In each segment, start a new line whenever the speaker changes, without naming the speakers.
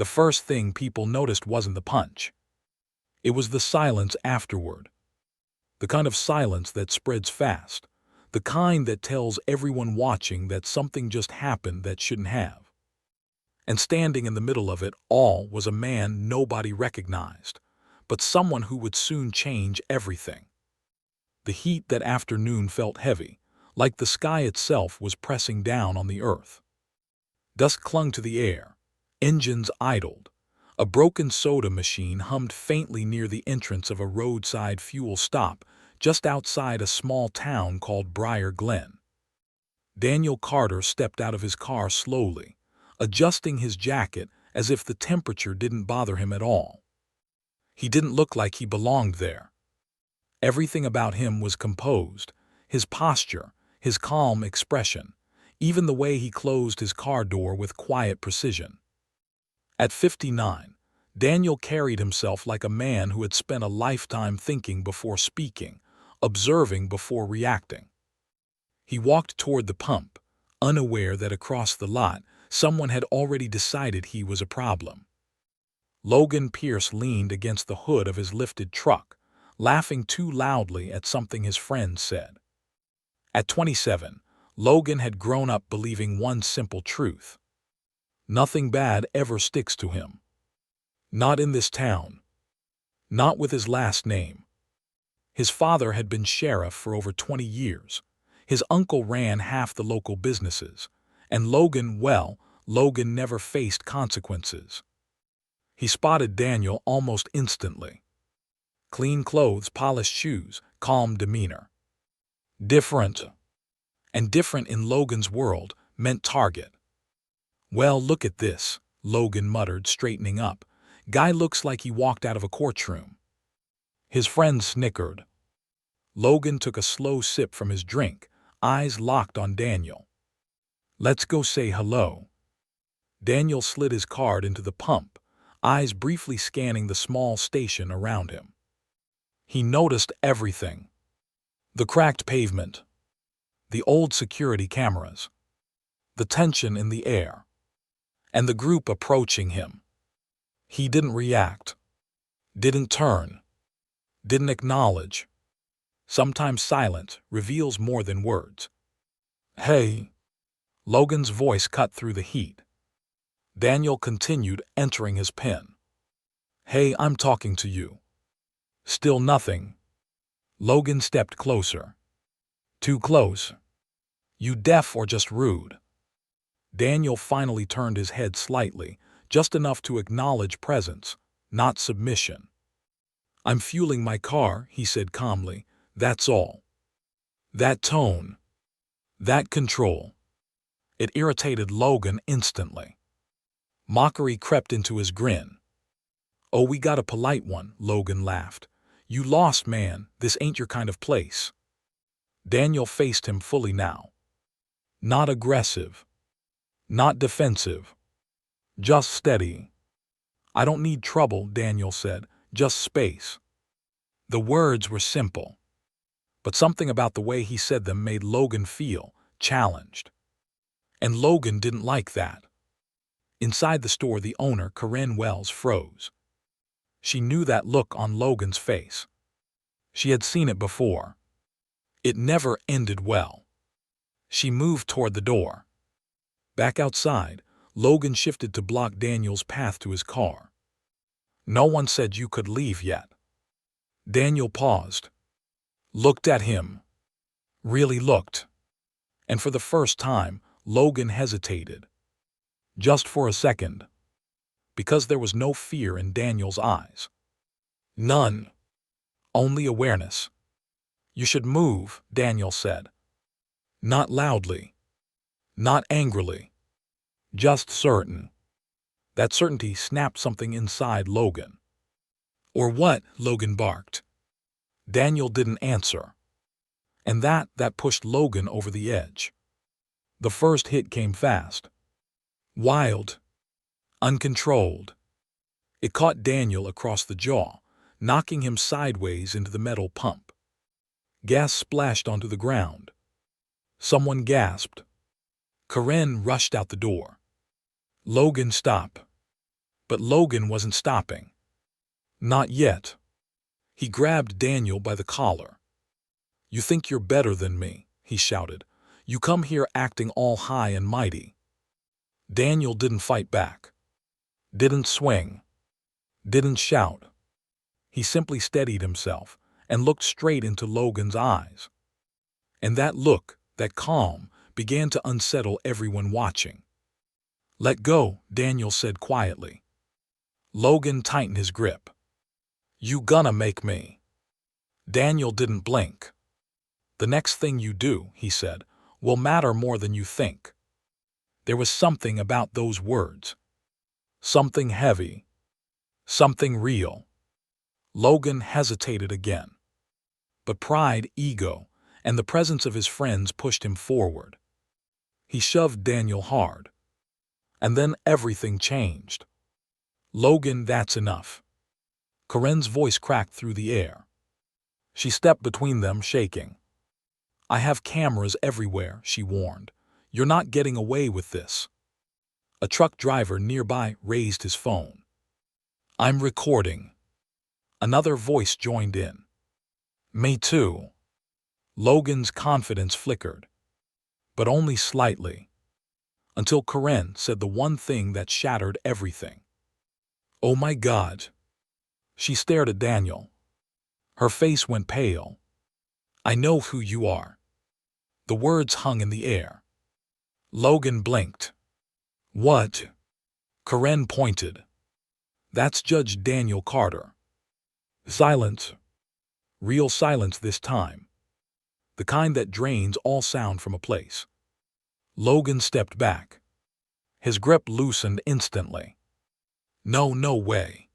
The first thing people noticed wasn't the punch. It was the silence afterward. The kind of silence that spreads fast. The kind that tells everyone watching that something just happened that shouldn't have. And standing in the middle of it all was a man nobody recognized, but someone who would soon change everything. The heat that afternoon felt heavy, like the sky itself was pressing down on the earth. Dust clung to the air. Engines idled. A broken soda machine hummed faintly near the entrance of a roadside fuel stop just outside a small town called Briar Glen. Daniel Carter stepped out of his car slowly, adjusting his jacket as if the temperature didn't bother him at all. He didn't look like he belonged there. Everything about him was composed, his posture, his calm expression, even the way he closed his car door with quiet precision. At 59, Daniel carried himself like a man who had spent a lifetime thinking before speaking, observing before reacting. He walked toward the pump, unaware that across the lot, someone had already decided he was a problem. Logan Pierce leaned against the hood of his lifted truck, laughing too loudly at something his friend said. At 27, Logan had grown up believing one simple truth. Nothing bad ever sticks to him. Not in this town. Not with his last name. His father had been sheriff for over 20 years. His uncle ran half the local businesses. And Logan never faced consequences. He spotted Daniel almost instantly. Clean clothes, polished shoes, calm demeanor. Different. And different in Logan's world meant target. "Well, look at this," Logan muttered, straightening up. "Guy looks like he walked out of a courtroom." His friend snickered. Logan took a slow sip from his drink, eyes locked on Daniel. "Let's go say hello." Daniel slid his card into the pump, eyes briefly scanning the small station around him. He noticed everything. The cracked pavement. The old security cameras. The tension in the air. And the group approaching him. He didn't react. Didn't turn. Didn't acknowledge. Sometimes silence reveals more than words. "Hey." Logan's voice cut through the heat. Daniel continued, entering his pen. "Hey, I'm talking to you." Still nothing. Logan stepped closer. "Too close. You deaf or just rude?" Daniel finally turned his head slightly, just enough to acknowledge presence, not submission. "I'm fueling my car," he said calmly. "That's all." That tone. That control. It irritated Logan instantly. Mockery crept into his grin. "Oh, we got a polite one," Logan laughed. "You lost, man. This ain't your kind of place." Daniel faced him fully now. Not aggressive. Not defensive. Just steady. "I don't need trouble," Daniel said. "Just space." The words were simple. But something about the way he said them made Logan feel challenged. And Logan didn't like that. Inside the store, the owner, Corinne Wells, froze. She knew that look on Logan's face. She had seen it before. It never ended well. She moved toward the door. Back outside, Logan shifted to block Daniel's path to his car. "No one said you could leave yet." Daniel paused. Looked at him. Really looked. And for the first time, Logan hesitated. Just for a second. Because there was no fear in Daniel's eyes. None. Only awareness. "You should move," Daniel said. Not loudly. Not angrily. Just certain. That certainty snapped something inside Logan. "Or what?" Logan barked. Daniel didn't answer. And that pushed Logan over the edge. The first hit came fast. Wild. Uncontrolled. It caught Daniel across the jaw, knocking him sideways into the metal pump. Gas splashed onto the ground. Someone gasped. Corinne rushed out the door. "Logan, stop." But Logan wasn't stopping. Not yet. He grabbed Daniel by the collar. "You think you're better than me," he shouted. "You come here acting all high and mighty." Daniel didn't fight back. Didn't swing. Didn't shout. He simply steadied himself and looked straight into Logan's eyes. And that look, that calm, began to unsettle everyone watching. "Let go," Daniel said quietly. Logan tightened his grip. "You gonna make me?" Daniel didn't blink. "The next thing you do," he said, "will matter more than you think." There was something about those words. Something heavy. Something real. Logan hesitated again. But pride, ego, and the presence of his friends pushed him forward. He shoved Daniel hard. And then everything changed. "Logan, that's enough." Corinne's voice cracked through the air. She stepped between them, shaking. "I have cameras everywhere," she warned. "You're not getting away with this." A truck driver nearby raised his phone. "I'm recording." Another voice joined in. "Me too." Logan's confidence flickered. But only slightly. Until Corinne said the one thing that shattered everything. "Oh my God." She stared at Daniel. Her face went pale. "I know who you are." The words hung in the air. Logan blinked. "What?" Corinne pointed. "That's Judge Daniel Carter." Silence. Real silence this time. The kind that drains all sound from a place. Logan stepped back. His grip loosened instantly. No way."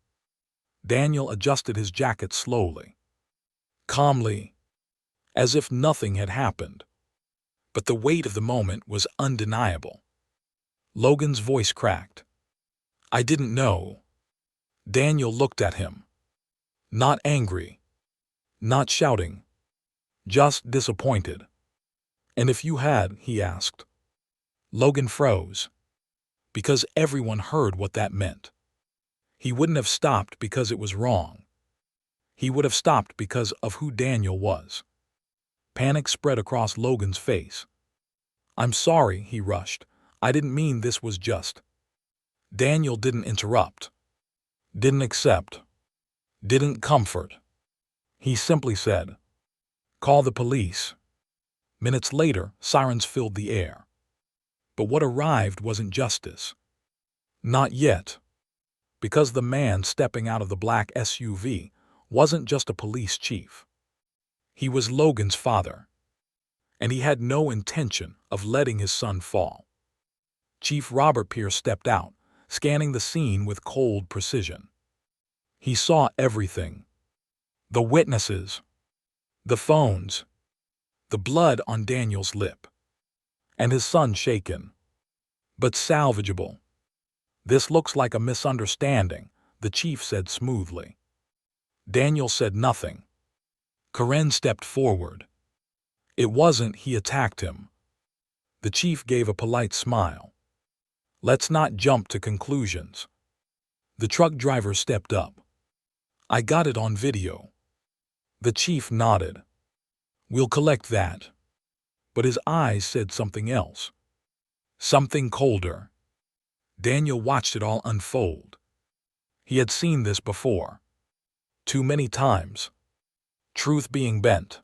Daniel adjusted his jacket slowly. Calmly. As if nothing had happened. But the weight of the moment was undeniable. Logan's voice cracked. "I didn't know." Daniel looked at him. Not angry. Not shouting. Just disappointed. "And if you had," he asked. Logan froze. Because everyone heard what that meant. He wouldn't have stopped because it was wrong. He would have stopped because of who Daniel was. Panic spread across Logan's face. "I'm sorry," he rushed. "I didn't mean this was just." Daniel didn't interrupt. Didn't accept. Didn't comfort. He simply said, "Call the police." Minutes later, sirens filled the air. But what arrived wasn't justice. Not yet. Because the man stepping out of the black SUV wasn't just a police chief. He was Logan's father. And he had no intention of letting his son fall. Chief Robert Pierce stepped out, scanning the scene with cold precision. He saw everything. The witnesses. The phones. The blood on Daniel's lip. And his son shaken. But salvageable. "This looks like a misunderstanding," the chief said smoothly. Daniel said nothing. Corinne stepped forward. "It wasn't he attacked him." The chief gave a polite smile. "Let's not jump to conclusions." The truck driver stepped up. "I got it on video." The chief nodded. "We'll collect that." But his eyes said something else. Something colder. Daniel watched it all unfold. He had seen this before. Too many times. Truth being bent.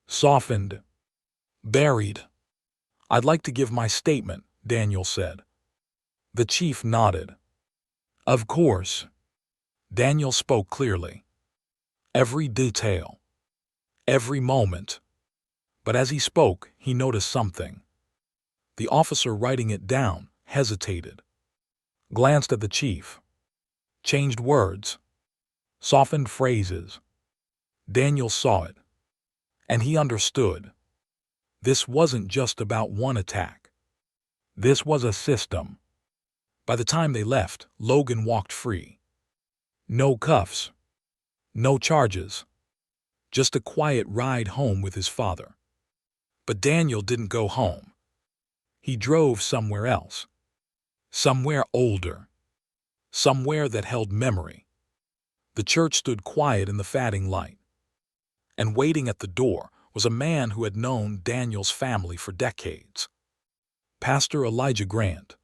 Softened. Buried. "I'd like to give my statement," Daniel said. The chief nodded. "Of course." Daniel spoke clearly. Every detail. Every moment. But as he spoke, he noticed something. The officer writing it down hesitated. Glanced at the chief. Changed words. Softened phrases. Daniel saw it. And he understood. This wasn't just about one attack. This was a system. By the time they left, Logan walked free. No cuffs. No charges. Just a quiet ride home with his father. But Daniel didn't go home. He drove somewhere else. Somewhere older. somewhere that held memory. The church stood quiet in the fading light, and waiting at the door was a man who had known Daniel's family for decades. Pastor Elijah Grant.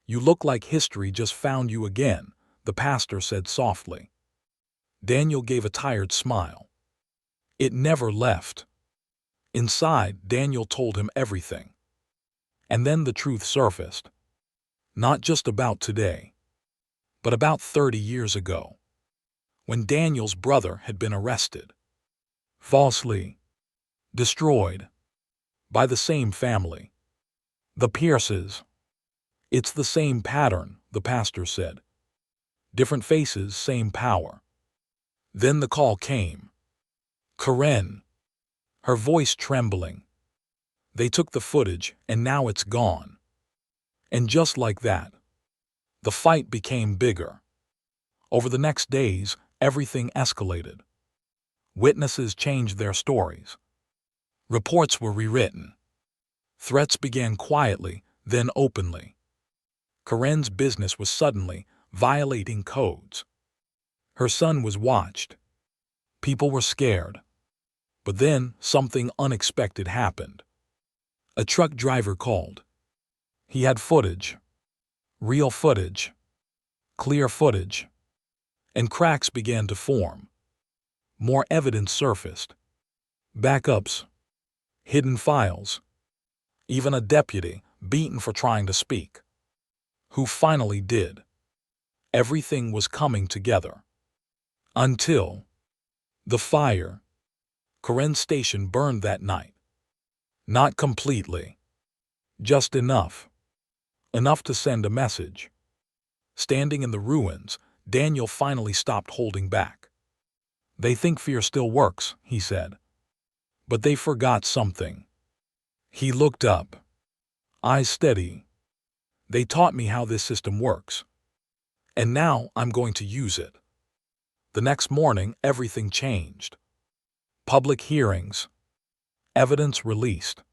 "You look like history just found you again," the pastor said softly. Daniel gave a tired smile. It never left. Inside, Daniel told him everything. And then the truth surfaced. Not just about today, but about 30 years ago, when Daniel's brother had been arrested, falsely destroyed, by the same family, the Pierces. "It's the same pattern," the pastor said. "Different faces, same power." Then the call came. "Karen," her voice trembling. "They took the footage, and now it's gone." And just like that, the fight became bigger. Over the next days, everything escalated. Witnesses changed their stories. Reports were rewritten. Threats began quietly, then openly. Karen's business was suddenly violating codes. Her son was watched. People were scared. But then something unexpected happened. A truck driver called. He had footage. Real footage. Clear footage. And cracks began to form. More evidence surfaced. Backups. Hidden files. Even a deputy beaten for trying to speak. Who finally did. Everything was coming together. Until the fire. Karen's station burned that night. Not completely. Just enough. Enough to send a message. Standing in the ruins, Daniel finally stopped holding back. "They think fear still works," he said. "But they forgot something." He looked up. Eyes steady. "They taught me how this system works. And now I'm going to use it." The next morning, everything changed. Public hearings. Evidence released.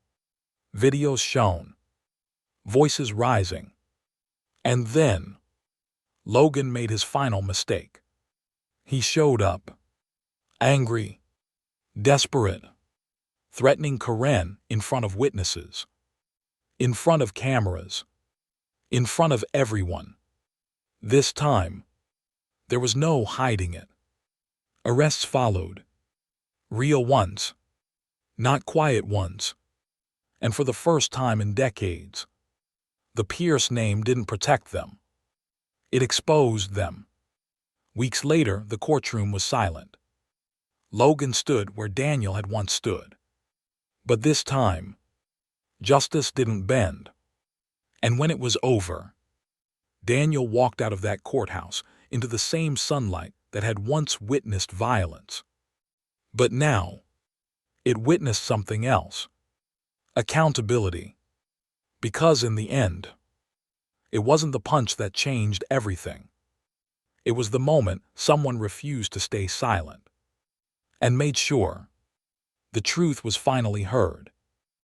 Videos shown. Voices rising. And then, Logan made his final mistake. He showed up. Angry. Desperate. Threatening Karen in front of witnesses. In front of cameras. In front of everyone. This time, there was no hiding it. Arrests followed. Real ones. Not quiet ones. And for the first time in decades, the Pierce name didn't protect them. It exposed them. Weeks later, the courtroom was silent. Logan stood where Daniel had once stood. But this time, justice didn't bend. And when it was over, Daniel walked out of that courthouse into the same sunlight that had once witnessed violence. But now, it witnessed something else. Accountability. Because in the end, it wasn't the punch that changed everything. It was the moment someone refused to stay silent and made sure the truth was finally heard.